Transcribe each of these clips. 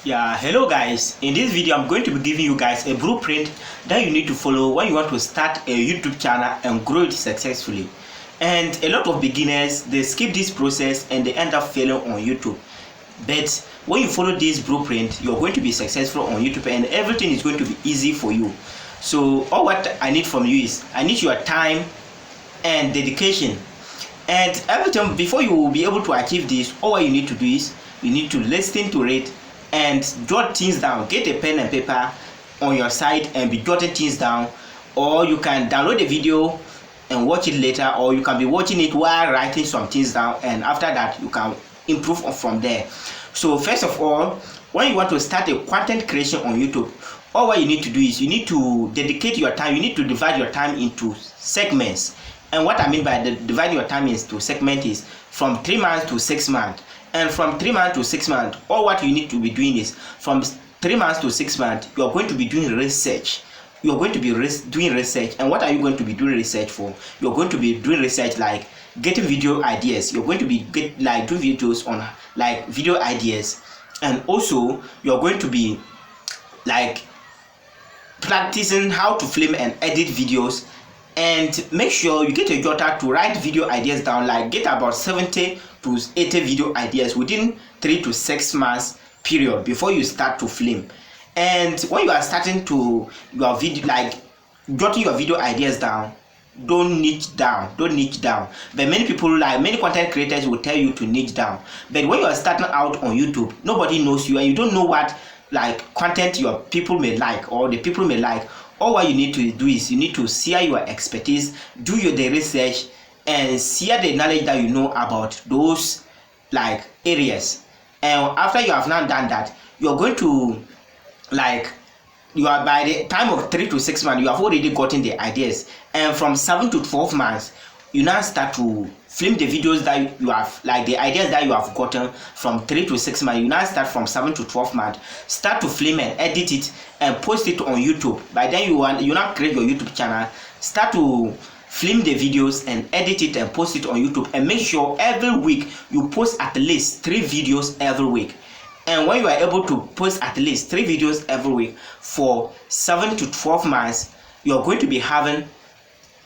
Yeah, hello guys. In this video I'm going to be giving you guys a blueprint that you need to follow when you want to start a YouTube channel and grow it successfully. And a lot of beginners, they skip this process and they end up failing on YouTube. But when you follow this blueprint, you're going to be successful on YouTube and everything is going to be easy for you. So all what I need from you is I need your time and dedication. And every time before you will be able to achieve this, all you need to do is you need to listen to it and jot things down. Get a pen and paper on your side and be jotting things down, or you can download the video and watch it later, or you can be watching it while writing some things down, and after that you can improve from there. So first of all, when you want to start a content creation on YouTube, all what you need to do is you need to dedicate your time. You need to divide your time into segments. And what I mean by dividing your time into segments is from 3 months to 6 months. And from 3 months to 6 months, all what you need to be doing is from 3 months to 6 months, you are going to be doing research. You are going to be doing research. And what are you going to be doing research for? You are going to be doing research like getting video ideas. You're going to be doing videos on like video ideas, and also you're going to be like practicing how to film and edit videos. And make sure you get a jotter to write video ideas down, like get about 70 to 80 video ideas within 3 to 6 months period before you start to film. And when you are starting to your video, like jotting your video ideas down, don't niche down. But many people, like many content creators, will tell you to niche down. But when you are starting out on YouTube, nobody knows you and you don't know what like content your people may like or the people may like. All what you need to do is you need to share your expertise, do the research, and share the knowledge that you know about those like areas. And after you have now done that, you're going to like by the time of 3 to 6 months, you have already gotten the ideas. And from 7 to 12 months, you now start to film the videos that you have, like the ideas that you have gotten from 3 to 6 months. You now start from 7 to 12 months, start to film and edit it and post it on YouTube. By then you now create your YouTube channel, start to film the videos and edit it and post it on YouTube, and make sure every week you post at least 3 videos every week. And when you are able to post at least 3 videos every week for 7 to 12 months, you're going to be having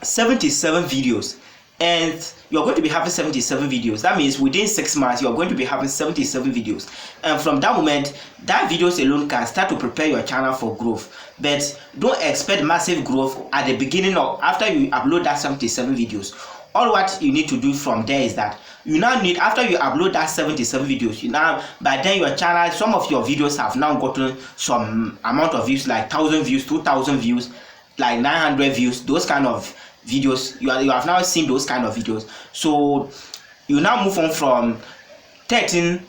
77 videos. And you're going to be having 77 videos. That means within 6 months, you're going to be having 77 videos. And from that moment, that videos alone can start to prepare your channel for growth. But don't expect massive growth at the beginning or after you upload that 77 videos. All what you need to do from there is that you now need, after you upload that 77 videos, you now, by then your channel, some of your videos have now gotten some amount of views, like 1,000 views, 2,000 views, like 900 views, those kind of videos. You have now seen those kind of videos. So you now move on from 13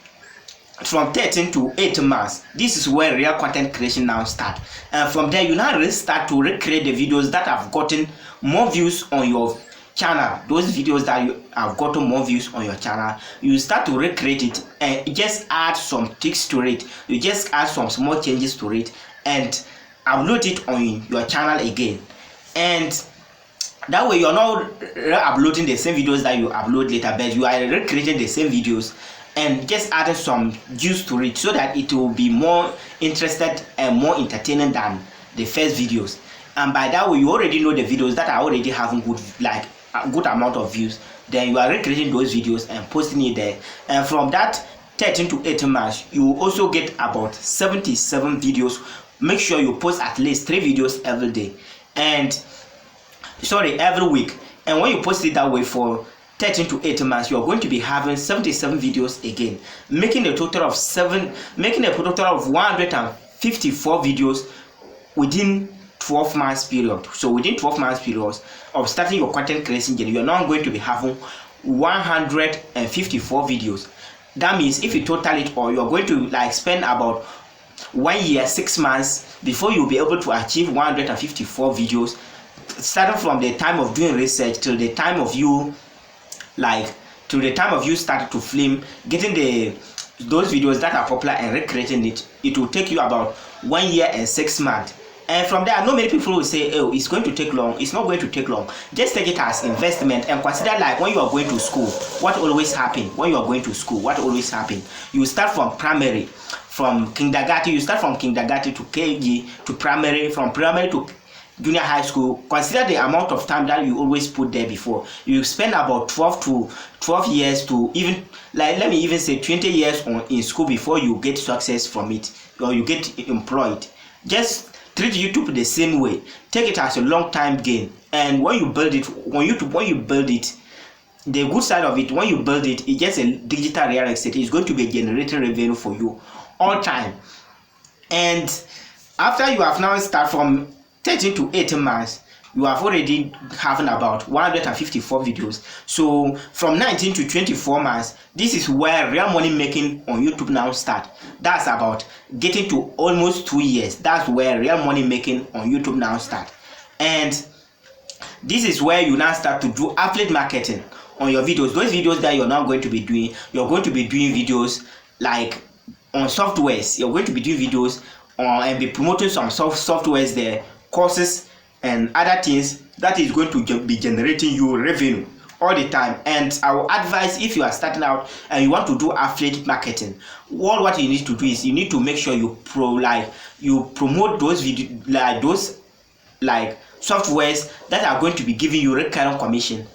to 18 months. This is where real content creation now start. And from there you now start to recreate the videos that have gotten more views on your channel. Those videos that you have gotten more views on your channel, you start to recreate it and just add some tweaks to it. You just add some small changes to it and upload it on your channel again. And that way you're not uploading the same videos that you upload later, but you are recreating the same videos and just adding some juice to it so that it will be more interested and more entertaining than the first videos. And by that way you already know the videos that are already having good, like a good amount of views. Then you are recreating those videos and posting it there. And from that 13 to 18 months, you will also get about 77 videos. Make sure you post at least 3 videos every day, every week. And when you post it that way for 13 to 18 months, you are going to be having 77 videos again, making a total of 154 videos within 12 months period. So within 12 months period of starting your content creation journey, you are now going to be having 154 videos. That means if you total it all, you are going to like spend about 1 year 6 months before you'll be able to achieve 154 videos, starting from the time of doing research till the time of you started to film, getting those videos that are popular and recreating it. It will take you about 1 year and 6 months. And from there, I know many people will say, oh, it's going to take long. It's not going to take long. Just take it as investment and consider like when you are going to school, what always happen when you are going to school, what always happen. You start from primary, from kindergarten, you start from kindergarten to KG, to primary, from primary to junior high school. Consider the amount of time that you always put there before. You spend about 12 years to even, like, let me even say 20 years in school before you get success from it or you get employed. Just treat YouTube the same way. Take it as a long time gain. And when you build it on YouTube, when you build it, the good side of it, when you build it, it's just a digital real estate. It's going to be generating revenue for you all time. And after you have now started from 13 to 18 months, you have already having about 154 videos. So from 19 to 24 months, this is where real money making on YouTube now start. That's about getting to almost 2 years. That's where real money making on YouTube now start. And this is where you now start to do affiliate marketing on your videos. Those videos that you're now going to be doing, you're going to be doing videos like on softwares. You're going to be doing videos and be promoting some softwares there, courses and other things that is going to be generating you revenue all the time. And I will advise, if you are starting out and you want to do affiliate marketing, what you need to do is you need to make sure you promote those softwares that are going to be giving you recurring commission.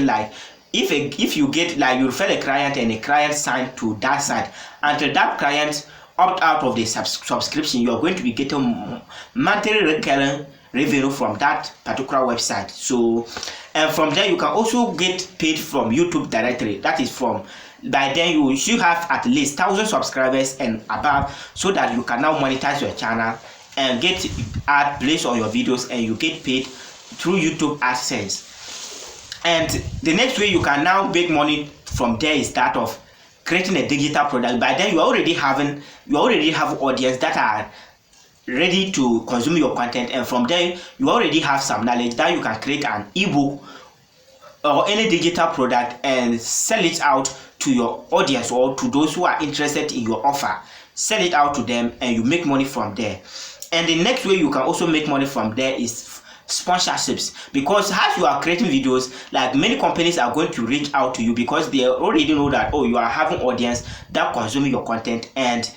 Like if you get, like, you refer a client and a client signed to that site, until that client opt out of the subscription, you are going to be getting monthly recurring revenue from that particular website. So, and from there you can also get paid from YouTube directly. That is from, by then you should have at least 1,000 subscribers and above, so that you can now monetize your channel and get ad placed on your videos, and you get paid through YouTube AdSense. And the next way you can now make money from there is that of creating a digital product. By then you already have audience that are ready to consume your content, and from there you already have some knowledge that you can create an ebook or any digital product and sell it out to your audience or to those who are interested in your offer. Sell it out to them and you make money from there. And the next way you can also make money from there is sponsorships, because as you are creating videos, like, many companies are going to reach out to you because they already know that, oh, you are having audience that consume your content. And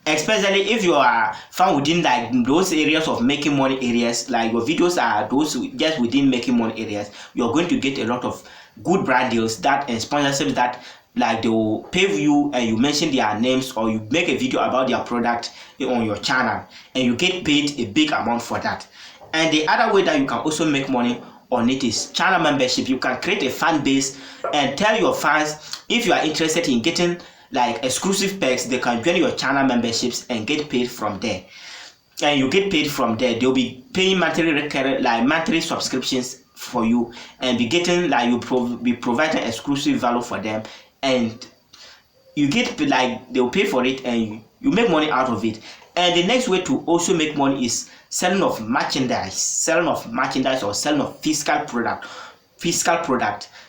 especially if you are found within like those areas of making money areas, like your videos are those just within making money areas, you're going to get a lot of good brand deals that and sponsorships that, like, they will pay you and you mention their names or you make a video about their product on your channel and you get paid a big amount for that. And the other way that you can also make money on it is channel membership. You can create a fan base and tell your fans, if you are interested in getting like exclusive perks, they can join your channel memberships and get paid from there. And you get paid from there. They'll be paying monthly subscriptions for you, and be getting, like, be providing exclusive value for them, and you get, like, they'll pay for it and you make money out of it. And the next way to also make money is selling of merchandise or selling of physical product.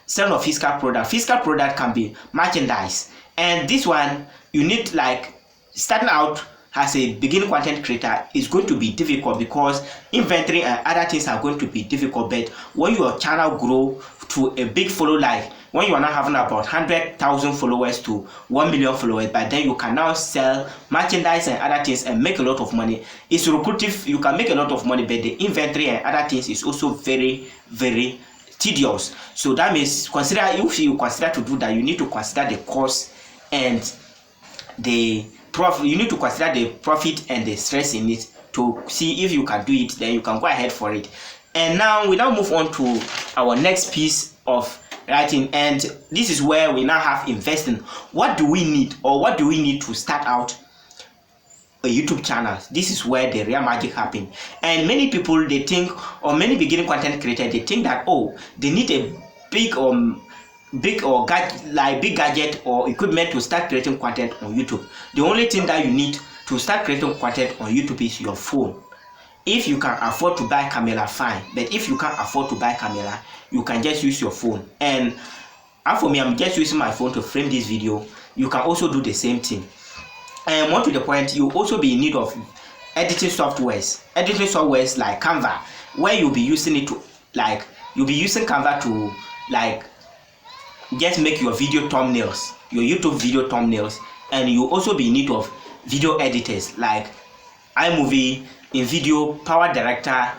Selling of physical product. Physical product can be merchandise. And this one, you need, like, starting out as a beginning content creator is going to be difficult because inventory and other things are going to be difficult. But when your channel grow to a big follow, like when you are now having about 100,000 followers to 1 million followers, by then you can now sell merchandise and other things and make a lot of money. It's lucrative. You can make a lot of money, but the inventory and other things is also very, very tedious. So that means, if you consider to do that, you need to consider the cost and the profit. You need to consider the profit and the stress in it to see if you can do it. Then you can go ahead for it. And now we move on to our next piece of writing, and this is where we now have investing. What do we need, or what do we need to start out a YouTube channel? This is where the real magic happens. And many people, they think, or many beginning content creators, they think that, oh, they need a big gadget or equipment to start creating content on YouTube. The only thing that you need to start creating content on YouTube is your phone. If you can afford to buy camera, fine. But if you can't afford to buy camera, you can just use your phone. And for me, I'm just using my phone to frame this video. You can also do the same thing. And more to the point, you also be in need of editing softwares like Canva, where you'll be using it to you'll be using Canva to just make your video thumbnails, your YouTube video thumbnails, and you also be in need of video editors like iMovie, InVideo, Power Director,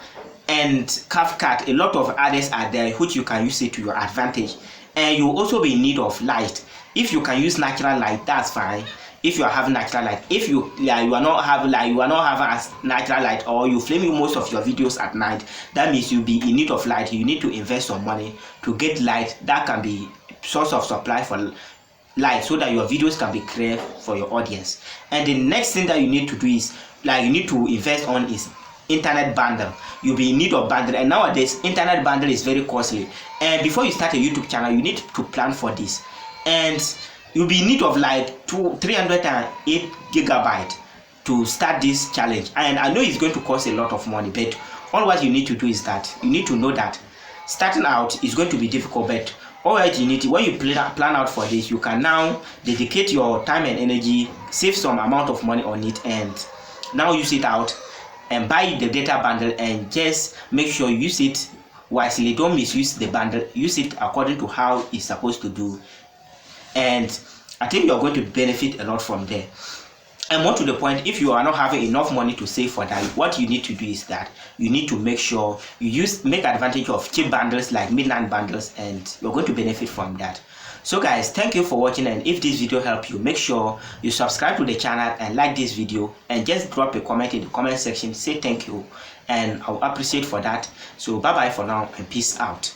and CapCut. A lot of others are there which you can use it to your advantage. And you also be in need of light. If you can use natural light, that's fine. If you are having natural light, if you are not having natural light, or you filming most of your videos at night, that means you'll be in need of light. You need to invest some money to get light that can be source of supply for light, so that your videos can be clear for your audience. And the next thing that you need to do is you need to invest on is internet bundle. You'll be in need of bundle, and nowadays internet bundle is very costly. And before you start a YouTube channel, you need to plan for this, and you'll be in need of 308 gigabyte to start this challenge. And I know it's going to cost a lot of money, but all what you need to do is that you need to know that starting out is going to be difficult, but all right, you need to, when you plan out for this, you can now dedicate your time and energy, save some amount of money on it, and now use it out and buy the data bundle, and just make sure you use it wisely. Don't misuse the bundle. Use it according to how it's supposed to do, and I think you're going to benefit a lot from there. And more to the point, if you are not having enough money to save for that, what you need to do is that you need to make sure you make advantage of cheap bundles like midnight bundles, and you're going to benefit from that. So guys, thank you for watching, and if this video helped you, make sure you subscribe to the channel and like this video, and just drop a comment in the comment section, say thank you, and I'll appreciate for that. So bye bye for now, and peace out.